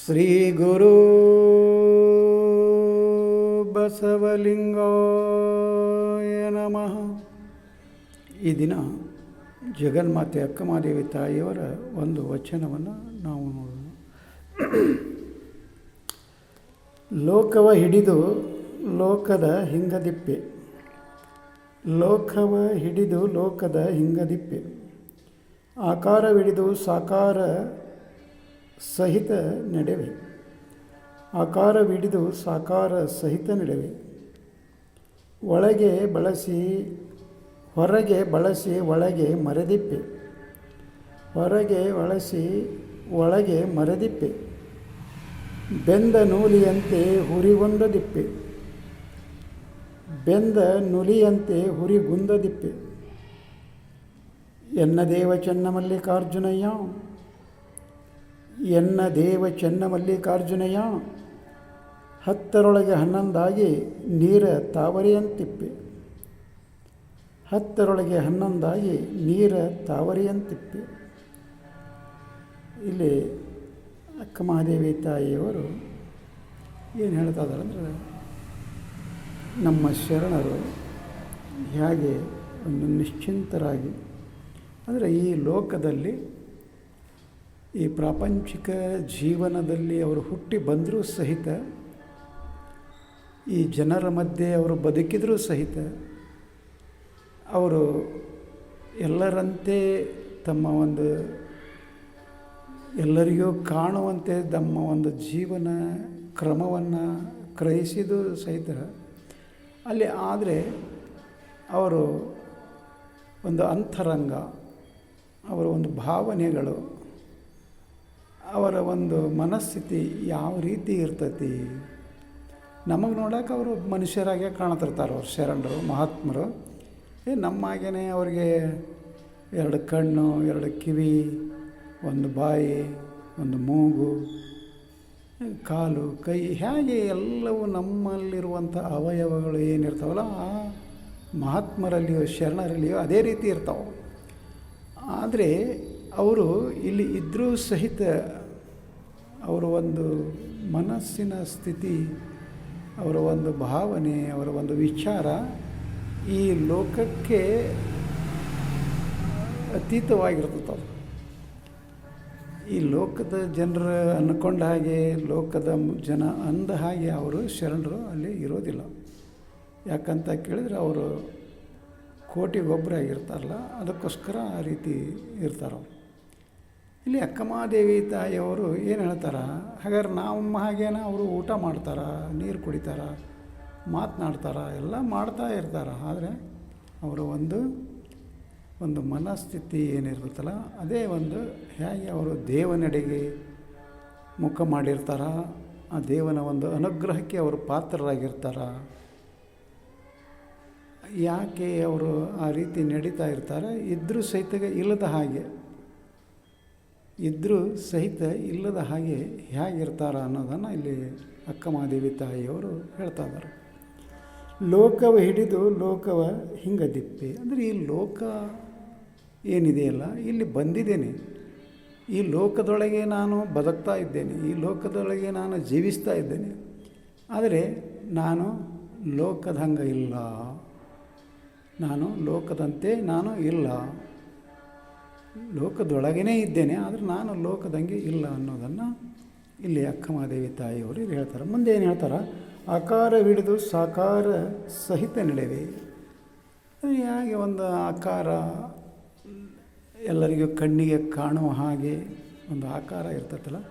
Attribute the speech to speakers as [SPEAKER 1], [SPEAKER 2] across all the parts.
[SPEAKER 1] ಶ್ರೀ ಗುರು ಬಸವಲಿಂಗಾಯ ನಮಃ. ಈ ದಿನ ಜಗನ್ಮಾತೆ ಅಕ್ಕಮಹಾದೇವಿ ತಾಯಿಯವರ ಒಂದು ವಚನವನ್ನು ನಾವು ನೋಡೋಣ. ಲೋಕವ ಹಿಡಿದು ಲೋಕದ ಹಿಂಗದಿಪ್ಪೆ, ಲೋಕವ ಹಿಡಿದು ಲೋಕದ ಹಿಂಗದಿಪ್ಪೆ, ಆಕಾರವಿಡಿದು ಸಾಕಾರ ಸಹಿತ ನಡೆವೆ, ಆಕಾರವಿಡಿದು ಸಾಕಾರ ಸಹಿತ ನಡೆವೆ, ಒಳಗೆ ಬಳಸಿ ಹೊರಗೆ ಬಳಸಿ ಒಳಗೆ ಮರೆದಿಪ್ಪೆ, ಹೊರಗೆ ಬಳಸಿ ಒಳಗೆ ಮರೆದಿಪ್ಪೆ, ಬೆಂದ ನೂಲಿಯಂತೆ ಹುರಿಗೊಂದದಿಪ್ಪೆ, ಬೆಂದ ನುಲಿಯಂತೆ ಹುರಿಗುಂದದಿಪ್ಪೆ, ಎನ್ನ ದೇವ ಚೆನ್ನಮಲ್ಲಿಕಾರ್ಜುನಯ್ಯ, ಎನ್ನ ದೇವ ಚೆನ್ನಮಲ್ಲಿಕಾರ್ಜುನಯ್ಯ, ಹತ್ತರೊಳಗೆ ಹನ್ನೊಂದಾಗಿ ನೀರ ತಾವರೆಯಂತಿಪ್ಪೆ, ಹತ್ತರೊಳಗೆ ಹನ್ನೊಂದಾಗಿ ನೀರ ತಾವರೆಯಂತಿಪ್ಪೆ. ಇಲ್ಲಿ ಅಕ್ಕಮಹಾದೇವಿ ತಾಯಿಯವರು ಏನು ಹೇಳ್ತಾ ಇದ್ದಾರೆ ಅಂದರೆ, ನಮ್ಮ ಶರಣರು ಹೇಗೆ ಒಂದು ನಿಶ್ಚಿಂತರಾಗಿ, ಅಂದರೆ ಈ ಲೋಕದಲ್ಲಿ ಈ ಪ್ರಾಪಂಚಿಕ ಜೀವನದಲ್ಲಿ ಅವರು ಹುಟ್ಟಿ ಬಂದರೂ ಸಹಿತ, ಈ ಜನರ ಮಧ್ಯೆ ಅವರು ಬದುಕಿದರೂ ಸಹಿತ, ಅವರು ಎಲ್ಲರಂತೆ ತಮ್ಮ ಒಂದು ಎಲ್ಲರಿಗೂ ಕಾಣುವಂತೆ ತಮ್ಮ ಒಂದು ಜೀವನ ಕ್ರಮವನ್ನು ಗ್ರಹಿಸಿದ್ದು ಸಹಿತ ಅಲ್ಲಿ. ಆದರೆ ಅವರು ಒಂದು ಅಂತರಂಗ, ಅವರ ಒಂದು ಭಾವನೆಗಳು, ಅವರ ಒಂದು ಮನಸ್ಥಿತಿ ಯಾವ ರೀತಿ ಇರ್ತೈತಿ, ನಮಗೆ ನೋಡೋಕೆ ಅವರು ಮನುಷ್ಯರಾಗೆ ಕಾಣ್ತಿರ್ತಾರೆ. ಅವ್ರು ಶರಣರು ಮಹಾತ್ಮರು ನಮ್ಮಾಗೇ ಅವ್ರಿಗೆ ಎರಡು ಕಣ್ಣು, ಎರಡು ಕಿವಿ, ಒಂದು ಬಾಯಿ, ಒಂದು ಮೂಗು, ಕಾಲು, ಕೈ, ಹೇಗೆ ಎಲ್ಲವೂ ನಮ್ಮಲ್ಲಿರುವಂಥ ಅವಯವಗಳು ಏನಿರ್ತಾವಲ್ಲ ಆ ಮಹಾತ್ಮರಲ್ಲಿಯೋ ಶರಣರಲ್ಲಿಯೋ ಅದೇ ರೀತಿ ಇರ್ತಾವೆ. ಆದರೆ ಅವರು ಇಲ್ಲಿ ಇದ್ದರೂ ಸಹಿತ ಅವರ ಒಂದು ಮನಸ್ಸಿನ ಸ್ಥಿತಿ, ಅವರ ಒಂದು ಭಾವನೆ, ಅವರ ಒಂದು ವಿಚಾರ ಈ ಲೋಕಕ್ಕೆ ಅತೀತವಾಗಿರ್ತದೆ. ಈ ಲೋಕದ ಜನರು ಅಂದ್ಕೊಂಡ ಹಾಗೆ, ಲೋಕದ ಜನ ಅಂದ ಹಾಗೆ ಅವರು ಶರಣರು ಅಲ್ಲಿ ಇರೋದಿಲ್ಲ. ಯಾಕಂತ ಕೇಳಿದರೆ ಅವರು ಕೋಟಿಗೊಬ್ಬರಾಗಿರ್ತಾರಲ್ಲ, ಅದಕ್ಕೋಸ್ಕರ ಆ ರೀತಿ ಇರ್ತಾರೆ. ಇಲ್ಲಿ ಅಕ್ಕಮಹಾದೇವಿ ತಾಯಿಯವರು ಏನು ಹೇಳ್ತಾರೆ, ಹಾಗಾದ್ರೆ ನಮ್ಮ ಹಾಗೇನ ಅವರು ಊಟ ಮಾಡ್ತಾರೆ, ನೀರು ಕುಡಿತಾರೆ, ಮಾತನಾಡ್ತಾರೆ, ಎಲ್ಲ ಮಾಡ್ತಾ ಇರ್ತಾರೆ. ಆದರೆ ಅವರ ಒಂದು ಮನಸ್ಥಿತಿ ಏನಿರುತ್ತಲ್ಲ, ಅದೇ ಒಂದು ಹೇಗೆ ಅವರು ದೇವನೆಡೆಗೆ ಮುಖ ಮಾಡಿರ್ತಾರ, ಆ ದೇವನ ಒಂದು ಅನುಗ್ರಹಕ್ಕೆ ಅವರು ಪಾತ್ರರಾಗಿರ್ತಾರೆ. ಯಾಕೆ ಅವರು ಆ ರೀತಿ ನಡೀತಾ ಇರ್ತಾರೆ, ಇದ್ದರೂ ಸಹಿತ ಇಲ್ಲದ ಹಾಗೆ, ಇದ್ದರೂ ಸಹಿತ ಇಲ್ಲದ ಹಾಗೆ ಹೇಗಿರ್ತಾರ ಅನ್ನೋದನ್ನು ಇಲ್ಲಿ ಅಕ್ಕಮಹಾದೇವಿ ತಾಯಿಯವರು ಹೇಳ್ತಾ ಇದ್ದಾರೆ. ಲೋಕವ ಹಿಡಿದು ಲೋಕವ ಹಿಂಗದಿಪ್ಪೆ, ಅಂದರೆ ಈ ಲೋಕ ಏನಿದೆಯಲ್ಲ, ಇಲ್ಲಿ ಬಂದಿದ್ದೇನೆ, ಈ ಲೋಕದೊಳಗೆ ನಾನು ಬದುಕ್ತಾ ಇದ್ದೇನೆ, ಈ ಲೋಕದೊಳಗೆ ನಾನು ಜೀವಿಸ್ತಾ ಇದ್ದೇನೆ. ಆದರೆ ನಾನು ಲೋಕದ ಹಂಗೆ ಇಲ್ಲ, ನಾನು ಲೋಕದಂತೆ ನಾನು ಇಲ್ಲ, ಲೋಕದೊಳಗೇ ಇದ್ದೇನೆ, ಆದರೆ ನಾನು ಲೋಕದಂಗೆ ಇಲ್ಲ ಅನ್ನೋದನ್ನು ಇಲ್ಲಿ ಅಕ್ಕಮಹಾದೇವಿ ತಾಯಿಯವರು ಹೇಳ್ತಾರೆ. ಮುಂದೆ ಏನು ಹೇಳ್ತಾರೆ, ಆಕಾರವಿಡಿದು ಸಾಕಾರ ಸಹಿತ ನಡೆವೆ. ಹೇಗೆ ಒಂದು ಆಕಾರ ಎಲ್ಲರಿಗೂ ಕಣ್ಣಿಗೆ ಕಾಣುವ ಹಾಗೆ ಒಂದು ಆಕಾರ ಇರ್ತೈತಲ್ಲ,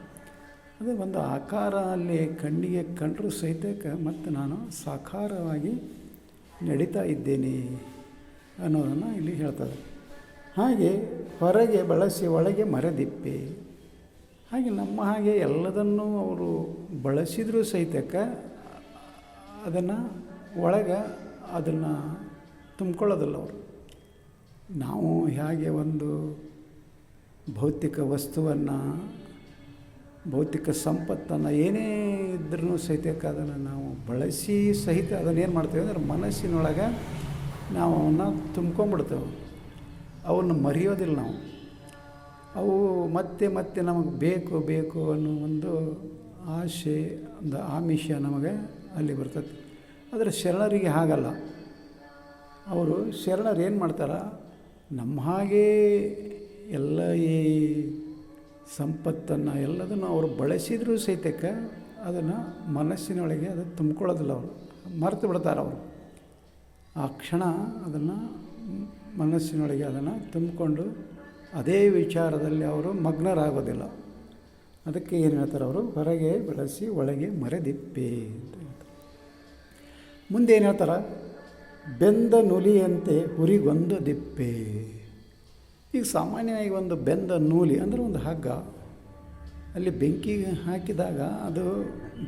[SPEAKER 1] ಅದು ಒಂದು ಆಕಾರ ಅಲ್ಲಿ ಕಣ್ಣಿಗೆ ಕಂಡರೂ ಸಹಿತಕ್ಕೆ ಮತ್ತು ನಾನು ಸಾಕಾರವಾಗಿ ನಡೀತಾ ಇದ್ದೇನೆ ಅನ್ನೋದನ್ನು ಇಲ್ಲಿ ಹೇಳ್ತಾರೆ. ಹಾಗೆ ಹೊರಗೆ ಬಳಸಿ ಒಳಗೆ ಮರೆದಿಪ್ಪೆ, ಹಾಗೆ ನಮ್ಮ ಹಾಗೆ ಎಲ್ಲದನ್ನೂ ಅವರು ಬಳಸಿದರೂ ಸಹಿತಕ್ಕೆ ಅದನ್ನು ಒಳಗೆ ಅದನ್ನು ತುಂಬ್ಕೊಳ್ಳೋದಿಲ್ಲ ಅವರು. ನಾವು ಹೇಗೆ ಒಂದು ಭೌತಿಕ ವಸ್ತುವನ್ನು, ಭೌತಿಕ ಸಂಪತ್ತನ್ನು ಏನೇ ಇದ್ರೂ ಸಹಿತಕ್ಕೆ ಅದನ್ನು ನಾವು ಬಳಸಿ ಸಹಿತ ಅದನ್ನೇನು ಮಾಡ್ತೇವೆ ಅಂದರೆ ಮನಸ್ಸಿನೊಳಗೆ ನಾವು ಅವನ್ನ ತುಂಬ್ಕೊಂಡ್ಬಿಡ್ತೇವೆ. ಅವನ್ನ ಮರೆಯೋದಿಲ್ಲ ನಾವು. ಅವು ಮತ್ತೆ ಮತ್ತೆ ನಮಗೆ ಬೇಕು ಬೇಕು ಅನ್ನೋ ಒಂದು ಆಸೆ, ಒಂದು ಆಮಿಷ ನಮಗೆ ಅಲ್ಲಿ ಬರ್ತದೆ. ಆದರೆ ಶರಣರಿಗೆ ಹಾಗಲ್ಲ. ಅವರು ಶರಣರು ಏನು ಮಾಡ್ತಾರೆ, ನಮ್ಮ ಹಾಗೇ ಎಲ್ಲ ಈ ಸಂಪತ್ತನ್ನು ಎಲ್ಲದನ್ನು ಅವರು ಬಳಸಿದರೂ ಸಹಿತಕ್ಕೆ ಅದನ್ನು ಮನಸ್ಸಿನೊಳಗೆ ಅದು ತುಂಬ್ಕೊಳ್ಳೋದಿಲ್ಲ. ಅವರು ಮರೆತು ಬಿಡ್ತಾರೆ. ಅವರು ಆ ಕ್ಷಣ ಅದನ್ನು ಮನಸ್ಸಿನೊಳಗೆ ಅದನ್ನು ತುಂಬಿಕೊಂಡು ಅದೇ ವಿಚಾರದಲ್ಲಿ ಅವರು ಮಗ್ನರಾಗೋದಿಲ್ಲ. ಅದಕ್ಕೆ ಏನು ಹೇಳ್ತಾರೆ ಅವರು, ಹೊರಗೆ ಬೆಳೆಸಿ ಒಳಗೆ ಮರೆದಿಪ್ಪೆ ಅಂತ ಹೇಳ್ತಾರೆ. ಮುಂದೆ ಏನು ಹೇಳ್ತಾರೆ, ಬೆಂದ ನುಲಿಯಂತೆ ಹುರಿಗೊಂದು ದಿಪ್ಪೆ. ಈಗ ಸಾಮಾನ್ಯವಾಗಿ ಒಂದು ಬೆಂದ ನೂಲಿ ಅಂದರೆ ಒಂದು ಹಗ್ಗ, ಅಲ್ಲಿ ಬೆಂಕಿಗೆ ಹಾಕಿದಾಗ ಅದು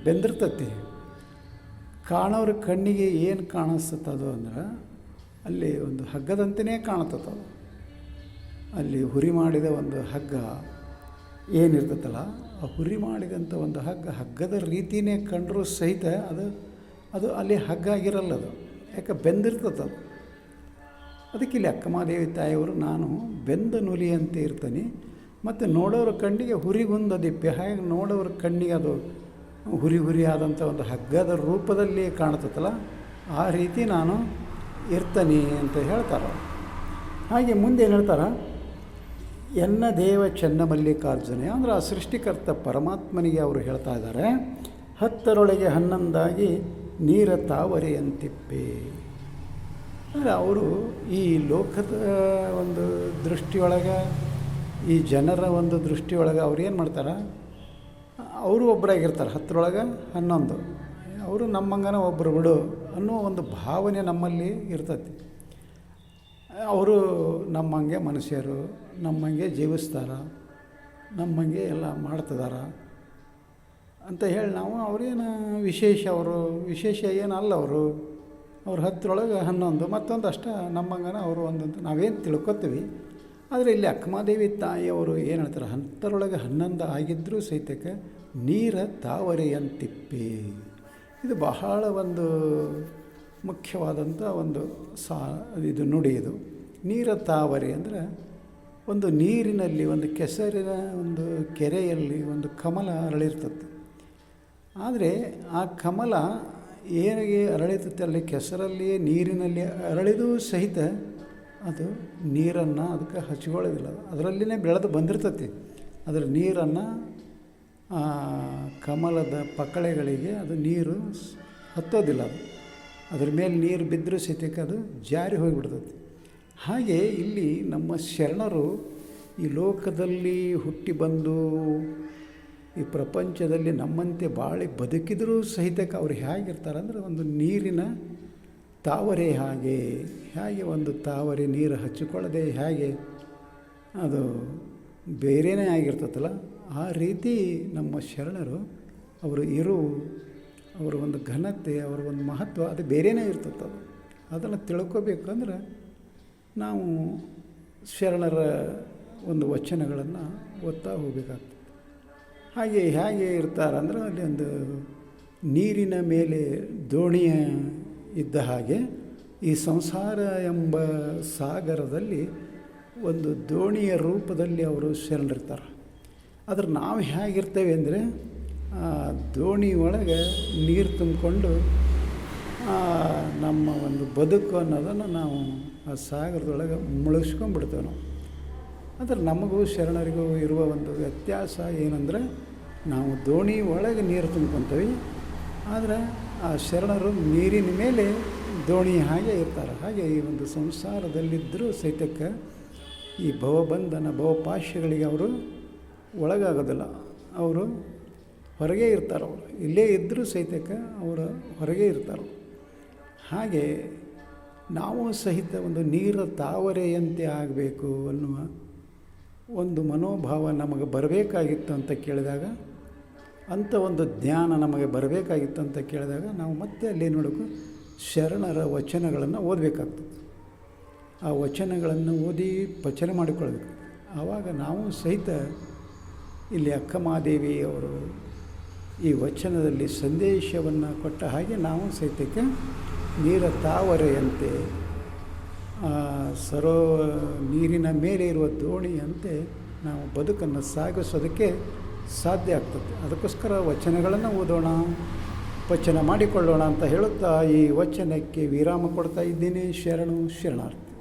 [SPEAKER 1] ಬೆಂದಿರ್ತತಿ. ಕಾಣೋರ ಕಣ್ಣಿಗೆ ಏನು ಕಾಣಿಸ್ತದೋ ಅಂದ್ರೆ ಅಲ್ಲಿ ಒಂದು ಹಗ್ಗದಂತೆಯೇ ಕಾಣ್ತದೆ. ಅಲ್ಲಿ ಹುರಿ ಮಾಡಿದ ಒಂದು ಹಗ್ಗ ಏನಿರ್ತದಲ್ಲ, ಆ ಹುರಿ ಮಾಡಿದಂಥ ಒಂದು ಹಗ್ಗದ ರೀತಿಯೇ ಕಂಡರೂ ಸಹಿತ ಅದು ಅಲ್ಲಿ ಹಗ್ಗ ಆಗಿರಲ್ಲ. ಅದು ಯಾಕೆ ಬೆಂದಿರ್ತದೆ. ಅದಕ್ಕೆ ಇಲ್ಲಿ ಅಕ್ಕಮಹಾದೇವಿ ತಾಯಿಯವರು ನಾನು ಬೆಂದ ನುಲಿ ಅಂತ ಇರ್ತೀನಿ, ಮತ್ತು ನೋಡೋರ ಕಣ್ಣಿಗೆ ಹುರಿಗೊಂದು ದಿಪ್ಪೆ. ಹಾಗೆ ನೋಡೋರ ಕಣ್ಣಿಗೆ ಅದು ಹುರಿ ಆದಂಥ ಒಂದು ಹಗ್ಗದ ರೂಪದಲ್ಲಿ ಕಾಣ್ತತ್ತಲ್ಲ, ಆ ರೀತಿ ನಾನು ಇರ್ತೀನಿ ಅಂತ ಹೇಳ್ತಾರೆ. ಹಾಗೆ ಮುಂದೆ ಏನು ಹೇಳ್ತಾರೆ, ಎನ್ನ ದೇವ ಚನ್ನಮಲ್ಲಿಕಾರ್ಜುನ ಅಂದರೆ ಆ ಸೃಷ್ಟಿಕರ್ತ ಪರಮಾತ್ಮನಿಗೆ ಅವರು ಹೇಳ್ತಾ ಇದ್ದಾರೆ, 10ರೊಳಗೆ 11 ನೀರ ತಾವರೆಯಂತಿಪ್ಪೆ. ಅಂದರೆ ಅವರು ಈ ಲೋಕದ ಒಂದು ದೃಷ್ಟಿಯೊಳಗೆ, ಈ ಜನರ ಒಂದು ದೃಷ್ಟಿಯೊಳಗೆ ಅವ್ರು ಏನು ಮಾಡ್ತಾರೆ, ಅವರು ಒಬ್ಬರಾಗಿರ್ತಾರೆ. 10ರೊಳಗೆ 11 ಅವರು ನಮ್ಮಂಗನ ಒಬ್ಬರು ಬಿಡು ಅನ್ನೋ ಒಂದು ಭಾವನೆ ನಮ್ಮಲ್ಲಿ ಇರ್ತೈತಿ. ಅವರು ನಮ್ಮಂಗೆ ಮನುಷ್ಯರು, ನಮ್ಮಂಗೆ ಜೀವಿಸ್ತಾರೆ, ನಮ್ಮಂಗೆ ಎಲ್ಲ ಮಾಡ್ತಿದಾರ ಅಂತ ಹೇಳಿ ನಾವು ಅವ್ರೇನು ಅವರು ವಿಶೇಷ ಏನಲ್ಲ. ಅವರು 10ರೊಳಗೆ 11 ಮತ್ತೊಂದು ಅಷ್ಟ ನಮ್ಮಂಗನ ಅವರು ಒಂದಂತ ನಾವೇನು ತಿಳ್ಕೊತೀವಿ. ಆದರೆ ಇಲ್ಲಿ ಅಕ್ಕಮಹಾದೇವಿ ತಾಯಿಯವರು ಏನು ಹೇಳ್ತಾರೆ, 10ರೊಳಗೆ 11 ಆಗಿದ್ದರೂ ಸಹಿತಕ್ಕೆ ನೀರ ತಾವರೆಯಂತಿಪ್ಪೆ. ಇದು ಬಹಳ ಒಂದು ಮುಖ್ಯವಾದಂಥ ಒಂದು ಇದು ನುಡಿ. ಇದು ನೀರ ತಾವರೆ ಅಂದರೆ ಒಂದು ನೀರಿನಲ್ಲಿ, ಒಂದು ಕೆಸರಿನ ಒಂದು ಕೆರೆಯಲ್ಲಿ ಒಂದು ಕಮಲ ಅರಳಿರ್ತದೆ. ಆದರೆ ಆ ಕಮಲ ಏನಿಗೆ ಅರಳಿತತ್ತೆ ಅಲ್ಲಿ ಕೆಸರಲ್ಲಿಯೇ ನೀರಿನಲ್ಲಿ ಅರಳಿದು ಸಹಿತ ಅದು ನೀರನ್ನು ಅದಕ್ಕೆ ಹಚ್ಕೊಳ್ಳೋದಿಲ್ಲ. ಅದರಲ್ಲಿನೇ ಬೆಳೆದು ಬಂದಿರ್ತತಿ. ಅದರ ನೀರನ್ನು ಕಮಲದ ಪಕಳೆಗಳಿಗೆ ಅದು ನೀರು ಹತ್ತೋದಿಲ್ಲ. ಅದ್ರ ಮೇಲೆ ನೀರು ಬಿದ್ದರೂ ಸಹಿತಕ್ಕೆ ಅದು ಜಾರಿ ಹೋಗಿಬಿಡ್ತೈತಿ. ಹಾಗೆ ಇಲ್ಲಿ ನಮ್ಮ ಶರಣರು ಈ ಲೋಕದಲ್ಲಿ ಹುಟ್ಟಿ ಬಂದು ಈ ಪ್ರಪಂಚದಲ್ಲಿ ನಮ್ಮಂತೆ ಬಾಳಿ ಬದುಕಿದರೂ ಸಹಿತಕ್ಕೆ ಅವ್ರು ಹೇಗಿರ್ತಾರೆ ಅಂದರೆ, ಒಂದು ನೀರಿನ ತಾವರೆ ಹೇಗೆ ಒಂದು ತಾವರೆ ನೀರು ಹಚ್ಚಿಕೊಳ್ಳದೆ ಹೇಗೆ ಅದು ಬೇರೆಯೇ ಆಗಿರ್ತದಲ್ಲ, ಆ ರೀತಿ ನಮ್ಮ ಶರಣರು ಅವರು ಅವರ ಒಂದು ಘನತೆ, ಅವರ ಒಂದು ಮಹತ್ವ ಅದು ಬೇರೆಯೇ ಇರ್ತದೆ. ಅದನ್ನು ತಿಳ್ಕೊಬೇಕಂದ್ರೆ ನಾವು ಶರಣರ ಒಂದು ವಚನಗಳನ್ನು ಓದ್ತಾ ಹೋಗಬೇಕಾಗ್ತದೆ. ಹೇಗೆ ಇರ್ತಾರಂದ್ರೆ, ಅಲ್ಲಿ ಒಂದು ನೀರಿನ ಮೇಲೆ ದೋಣಿಯ ಇದ್ದ ಹಾಗೆ ಈ ಸಂಸಾರ ಎಂಬ ಸಾಗರದಲ್ಲಿ ಒಂದು ದೋಣಿಯ ರೂಪದಲ್ಲಿ ಅವರು ಶರಣರಿರ್ತಾರೆ. ಆದರೆ ನಾವು ಹೇಗಿರ್ತೇವೆ ಅಂದರೆ, ಆ ದೋಣಿ ಒಳಗೆ ನೀರು ತುಂಬಿಕೊಂಡು ನಮ್ಮ ಒಂದು ಬದುಕು ಅನ್ನೋದನ್ನು ನಾವು ಆ ಸಾಗರದೊಳಗೆ ಮುಳುಗಿಸ್ಕೊಂಡ್ಬಿಡ್ತೇವೆ ನಾವು. ಆದರೆ ನಮಗೂ ಶರಣರಿಗೂ ಇರುವ ಒಂದು ವ್ಯತ್ಯಾಸ ಏನಂದರೆ, ನಾವು ದೋಣಿ ಒಳಗೆ ನೀರು ತುಂಬ್ಕೊತೀವಿ, ಆದರೆ ಆ ಶರಣರು ನೀರಿನ ಮೇಲೆ ದೋಣಿ ಹಾಗೆ ಇರ್ತಾರೆ. ಹಾಗೆ ಈ ಒಂದು ಸಂಸಾರದಲ್ಲಿದ್ದರೂ ಸಹಿತಕ್ಕೆ ಈ ಭವಬಂಧನ ಭವಪಾಶ್ಯಗಳಿಗೆ ಅವರು ಒಳಗಾಗೋದಿಲ್ಲ. ಅವರು ಹೊರಗೆ ಇರ್ತಾರೆ. ಅವರು ಇಲ್ಲೇ ಇದ್ದರೂ ಸಹಿತಕ್ಕೆ ಅವರು ಹೊರಗೆ ಇರ್ತಾರೆ. ಹಾಗೆ ನಾವು ಸಹಿತ ಒಂದು ನೀರ ತಾವರೆಯಂತೆ ಆಗಬೇಕು ಅನ್ನುವ ಒಂದು ಮನೋಭಾವ ನಮಗೆ ಬರಬೇಕಾಗಿತ್ತು ಅಂತ ಕೇಳಿದಾಗ, ಅಂಥ ಒಂದು ಜ್ಞಾನ ನಮಗೆ ಬರಬೇಕಾಗಿತ್ತು ಅಂತ ಕೇಳಿದಾಗ ನಾವು ಮತ್ತೆ ಅಲ್ಲಿ ನೋಡೋಕು ಶರಣರ ವಚನಗಳನ್ನು ಓದಬೇಕಾಗ್ತದೆ. ಆ ವಚನಗಳನ್ನು ಓದಿ ಪಚನ ಮಾಡಿಕೊಳ್ಬೇಕು. ಆವಾಗ ನಾವು ಸಹಿತ ಇಲ್ಲಿ ಅಕ್ಕಮಹಾದೇವಿ ಅವರು ಈ ವಚನದಲ್ಲಿ ಸಂದೇಶವನ್ನು ಕೊಟ್ಟ ಹಾಗೆ ನಾವು ಸಹಿತಕ್ಕೆ ನೀರ ತಾವರೆಯಂತೆ, ನೀರಿನ ಮೇಲೆ ಇರುವ ದೋಣಿಯಂತೆ ನಾವು ಬದುಕನ್ನು ಸಾಗಿಸೋದಕ್ಕೆ ಸಾಧ್ಯ ಆಗ್ತದೆ. ಅದಕ್ಕೋಸ್ಕರ ವಚನಗಳನ್ನು ಓದೋಣ, ವಚನ ಮಾಡಿಕೊಳ್ಳೋಣ ಅಂತ ಹೇಳುತ್ತಾ ಈ ವಚನಕ್ಕೆ ವಿರಾಮ ಕೊಡ್ತಾ ಇದ್ದೀನಿ. ಶರಣು ಶರಣಾರ್ಥಿ.